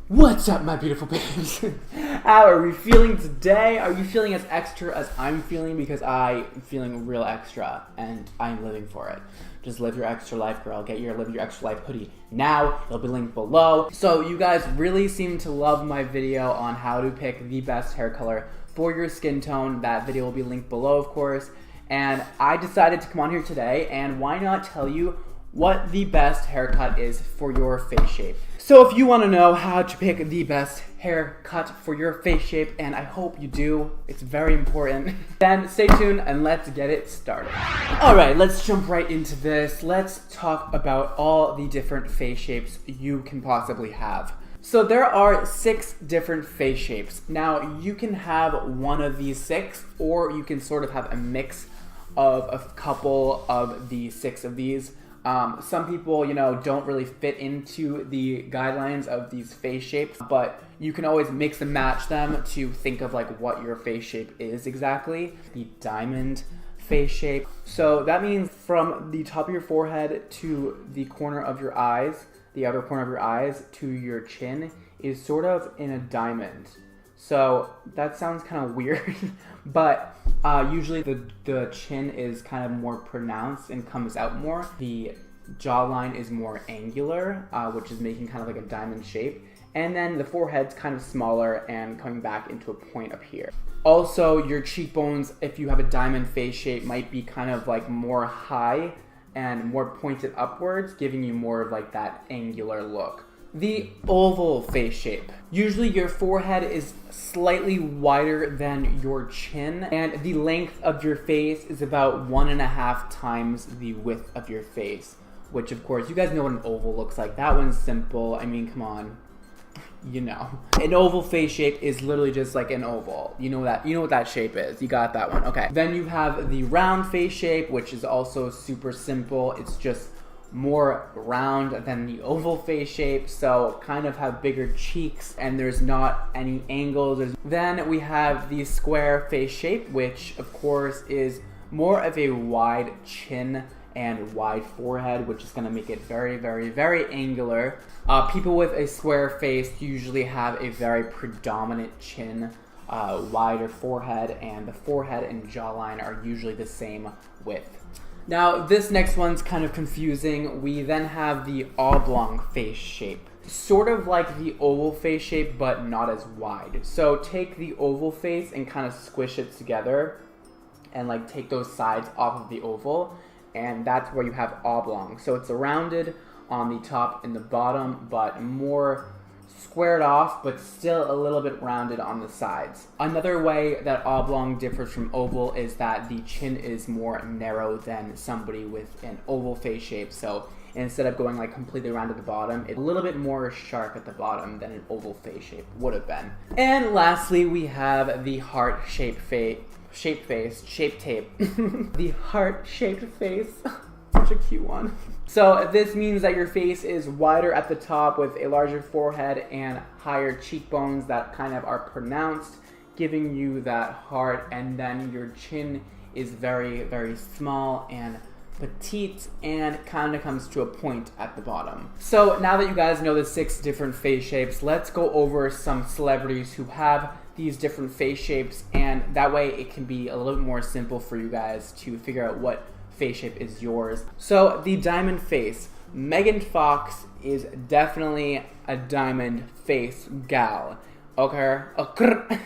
What's up, my beautiful babes? How are we feeling today? Are you feeling as extra as I'm feeling? Because I'm feeling real extra, and I'm living for it. Just live your extra life, girl. Get your Live Your Extra Life hoodie now. It'll be linked below. So you guys really seem to love my video on how to pick the best hair color for your skin tone. That video will be linked below, of course. And I decided to come on here today, and why not tell you what the best haircut is for your face shape. So if you want to know how to pick the best haircut for your face shape, and I hope you do, it's very important, then stay tuned and let's get it started. Alright, let's jump right into this. Let's talk about all the different face shapes you can possibly have. So there are 6 different face shapes. Now you can have one of these 6, or you can sort of have a mix of a couple of the 6 of these. Some people, don't really fit into the guidelines of these face shapes, but you can always mix and match them to think of like what your face shape is exactly. The diamond face shape. So that means from the top of your forehead to the corner of your eyes, the outer corner of your eyes to your chin is sort of in a diamond. So that sounds kind of weird, but usually the chin is kind of more pronounced and comes out more. The jawline is more angular, which is making kind of like a diamond shape. And then the forehead's kind of smaller and coming back into a point up here. Also, your cheekbones, if you have a diamond face shape, might be kind of like more high and more pointed upwards, giving you more of like that angular look. The oval face shape. Usually your forehead is slightly wider than your chin, and the length of your face is about 1.5 times the width of your face, which of course, you guys know what an oval looks like. That one's simple. I mean, come on. You know. An oval face shape is literally just like an oval. You know what that shape is. You got that one. Okay. Then you have the round face shape, which is also super simple. It's just more round than the oval face shape, so kind of have bigger cheeks and there's not any angles. Then we have the square face shape, which of course is more of a wide chin and wide forehead, which is going to make it very, very, very angular. People with a square face usually have a very predominant chin, wider forehead, and the forehead and jawline are usually the same width. Now, this next one's kind of confusing. We then have the oblong face shape. Sort of like the oval face shape, but not as wide. So take the oval face and kind of squish it together and like take those sides off of the oval, and that's where you have oblong. So it's rounded on the top and the bottom, but more squared off, but still a little bit rounded on the sides. Another way that oblong differs from oval is that the chin is more narrow than somebody with an oval face shape. So instead of going like completely round at the bottom, it's a little bit more sharp at the bottom than an oval face shape would have been. And lastly, we have the heart-shaped face. Shape tape. The heart-shaped face. Such a cute one. So this means that your face is wider at the top with a larger forehead and higher cheekbones that kind of are pronounced, giving you that heart, and then your chin is very, very small and petite and kind of comes to a point at the bottom. So now that you guys know the 6 different face shapes, let's go over some celebrities who have these different face shapes, and that way it can be a little bit more simple for you guys to figure out what face shape is yours. So the diamond face. Megan Fox is definitely a diamond face gal. Okay?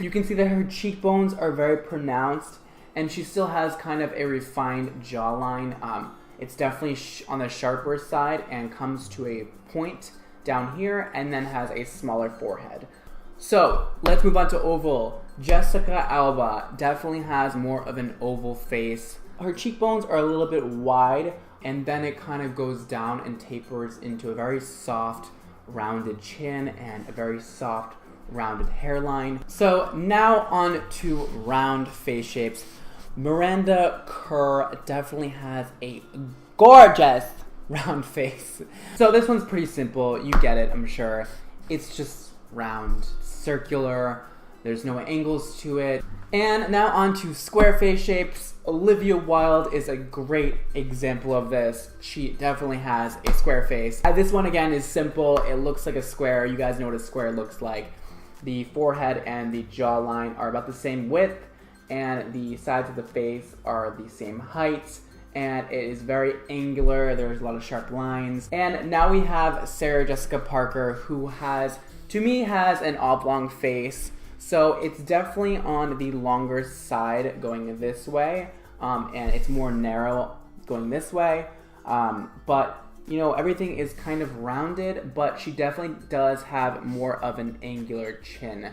You can see that her cheekbones are very pronounced, and she still has kind of a refined jawline. It's definitely on the sharper side and comes to a point down here and then has a smaller forehead. So let's move on to oval. Jessica Alba definitely has more of an oval face. Her cheekbones are a little bit wide, and then it kind of goes down and tapers into a very soft, rounded chin and a very soft, rounded hairline. So now on to round face shapes. Miranda Kerr definitely has a gorgeous round face. So this one's pretty simple. You get it, I'm sure. It's just round, circular, There's no angles to it. And now on to square face shapes. Olivia Wilde is a great example of this. She definitely has a square face. This one again is simple. It looks like a square. You guys know what a square looks like. The forehead and the jawline are about the same width, and the sides of the face are the same height, and it is very angular. There's a lot of sharp lines. And now we have Sarah Jessica Parker, who has, to me, has an oblong face. So it's definitely on the longer side going this way, and it's more narrow going this way. But you know, everything is kind of rounded, but she definitely does have more of an angular chin,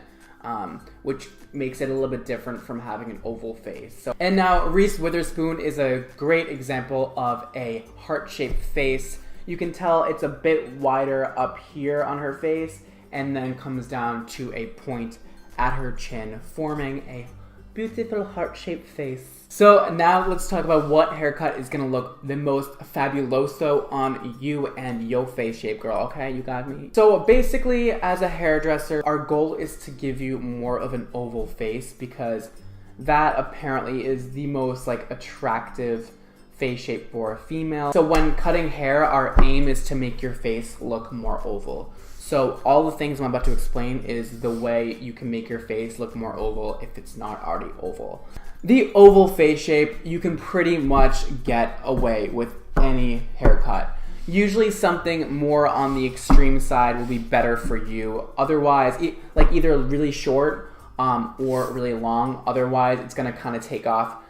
which makes it a little bit different from having an oval face. So, and now Reese Witherspoon is a great example of a heart-shaped face. You can tell it's a bit wider up here on her face, and then comes down to a point at her chin, forming a beautiful heart-shaped face. So now let's talk about what haircut is gonna look the most fabuloso on you and your face shape, girl, okay? You got me? So basically, as a hairdresser, our goal is to give you more of an oval face, because that apparently is the most like attractive face shape for a female. So when cutting hair, our aim is to make your face look more oval. So all the things I'm about to explain is the way you can make your face look more oval if it's not already oval. The oval face shape, you can pretty much get away with any haircut. Usually something more on the extreme side will be better for you. Otherwise, like either really short or really long. Otherwise, it's gonna kind of take off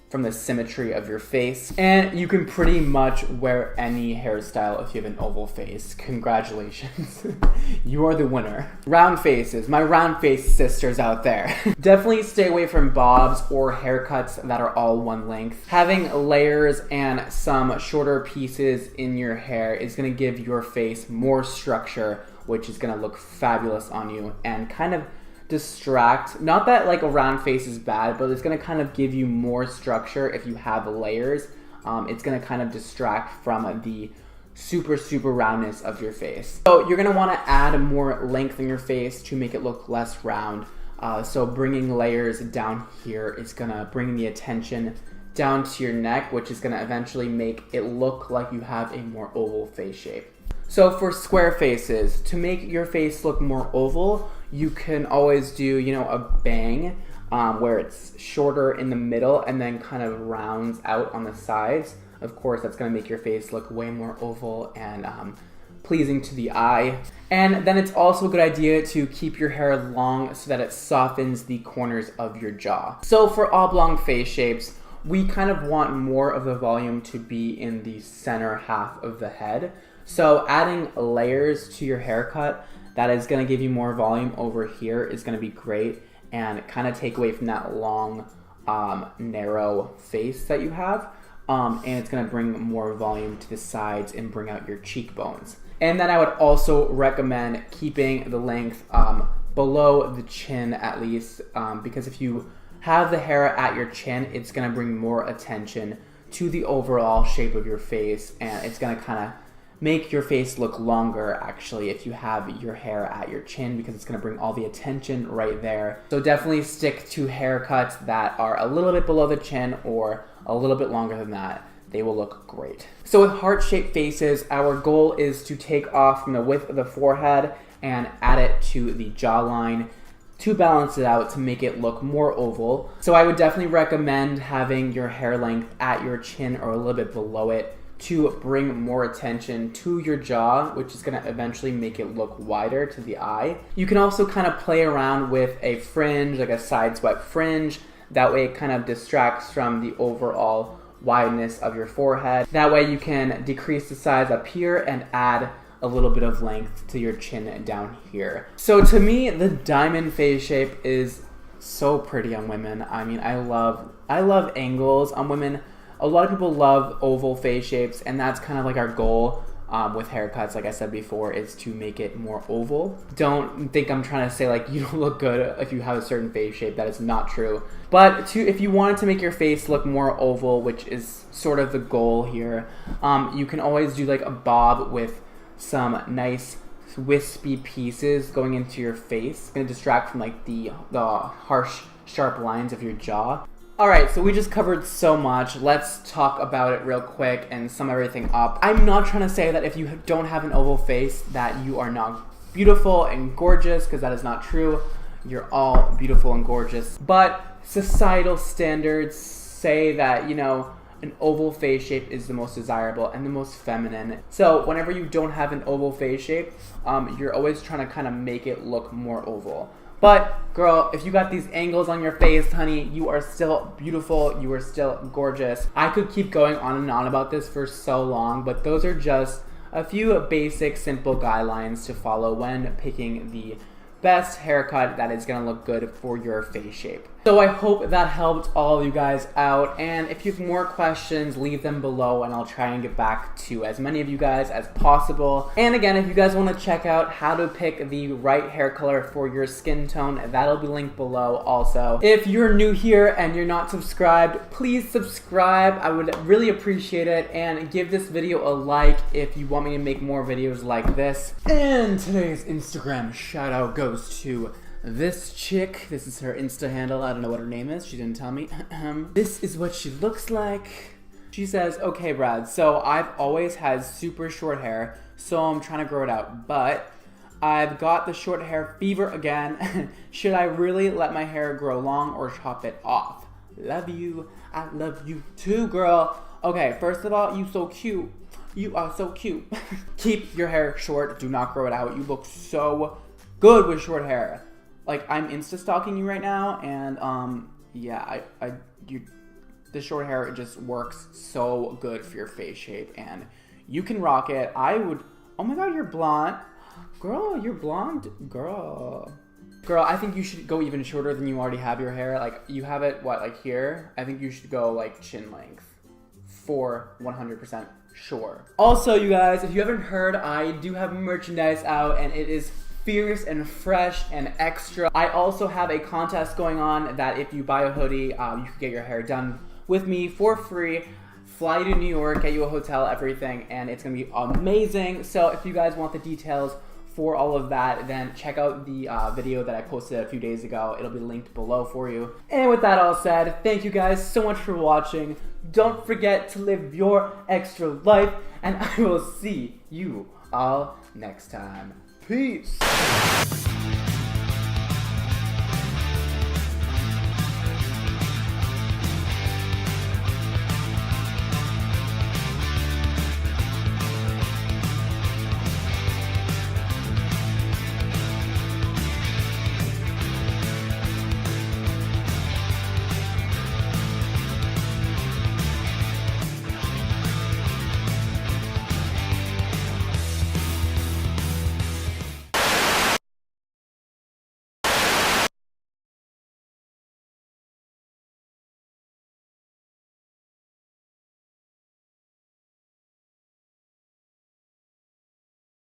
from the symmetry of your face. And you can pretty much wear any hairstyle if you have an oval face. Congratulations. You are the winner. Round faces, my round face sisters out there. Definitely stay away from bobs or haircuts that are all one length. Having layers and some shorter pieces in your hair is gonna give your face more structure, which is gonna look fabulous on you and kind of distract. Not that like a round face is bad, but it's gonna kind of give you more structure if you have layers. It's gonna kind of distract from the super roundness of your face. So you're gonna wanna add more length in your face to make it look less round. So bringing layers down here is gonna bring the attention down to your neck, which is gonna eventually make it look like you have a more oval face shape. So for square faces, to make your face look more oval, you can always do, you know, a bang where it's shorter in the middle and then kind of rounds out on the sides. Of course, that's gonna make your face look way more oval and pleasing to the eye. And then it's also a good idea to keep your hair long so that it softens the corners of your jaw. So for oblong face shapes, we kind of want more of the volume to be in the center half of the head. So adding layers to your haircut that is going to give you more volume over here is going to be great and kind of take away from that long, narrow face that you have. And it's going to bring more volume to the sides and bring out your cheekbones. And then I would also recommend keeping the length below the chin at least, because if you have the hair at your chin, it's going to bring more attention to the overall shape of your face, and it's going to kind of make your face look longer actually if you have your hair at your chin, because it's going to bring all the attention right there. So definitely stick to haircuts that are a little bit below the chin or a little bit longer than that. They will look great. So with heart-shaped faces, our goal is to take off from the width of the forehead and add it to the jawline to balance it out to make it look more oval. So I would definitely recommend having your hair length at your chin or a little bit below it to bring more attention to your jaw, which is gonna eventually make it look wider to the eye. You can also kind of play around with a fringe, like a side swept fringe. That way it kind of distracts from the overall wideness of your forehead. That way you can decrease the size up here and add a little bit of length to your chin down here. So to me, the diamond face shape is so pretty on women. I mean, I love angles on women. A lot of people love oval face shapes, and that's kind of like our goal with haircuts, like I said before, is to make it more oval. Don't think I'm trying to say like you don't look good if you have a certain face shape. That is not true. But if you wanted to make your face look more oval, which is sort of the goal here, you can always do like a bob with some nice wispy pieces going into your face. It's gonna distract from like the harsh, sharp lines of your jaw. Alright, so we just covered so much. Let's talk about it real quick and sum everything up. I'm not trying to say that if you don't have an oval face that you are not beautiful and gorgeous, because that is not true. You're all beautiful and gorgeous. But societal standards say that, you know, an oval face shape is the most desirable and the most feminine. So whenever you don't have an oval face shape, you're always trying to kind of make it look more oval. But girl, if you got these angles on your face, honey, you are still beautiful, you are still gorgeous. I could keep going on and on about this for so long, but those are just a few basic, simple guidelines to follow when picking the best haircut that is gonna look good for your face shape. So I hope that helped all of you guys out, and if you have more questions, leave them below and I'll try and get back to as many of you guys as possible. And again, if you guys want to check out how to pick the right hair color for your skin tone, that'll be linked below also. If you're new here and you're not subscribed, please subscribe. I would really appreciate it, and give this video a like if you want me to make more videos like this. And today's Instagram shout out goes to this chick. This is her Insta handle. I don't know what her name is. She didn't tell me. This is what she looks like. She says, okay, Brad, so I've always had super short hair, so I'm trying to grow it out, but I've got the short hair fever again. Should I really let my hair grow long or chop it off? Love you. I love you too, girl. Okay, first of all, you so cute. You are so cute. Keep your hair short. Do not grow it out. You look so good with short hair. Like, I'm Insta stalking you right now, and yeah, the short hair, it just works so good for your face shape, and you can rock it. Oh my god, you're blonde. Girl, you're blonde. Girl, I think you should go even shorter than you already have your hair. Like, you have it, what, like here? I think you should go, like, chin length for 100% sure. Also, you guys, if you haven't heard, I do have merchandise out, and it is fierce and fresh and extra. I also have a contest going on that if you buy a hoodie, you can get your hair done with me for free. Fly you to New York, get you a hotel, everything, and it's gonna be amazing. So if you guys want the details for all of that, then check out the video that I posted a few days ago. It'll be linked below for you. And with that all said, thank you guys so much for watching. Don't forget to live your extra life, and I will see you all next time. Peace.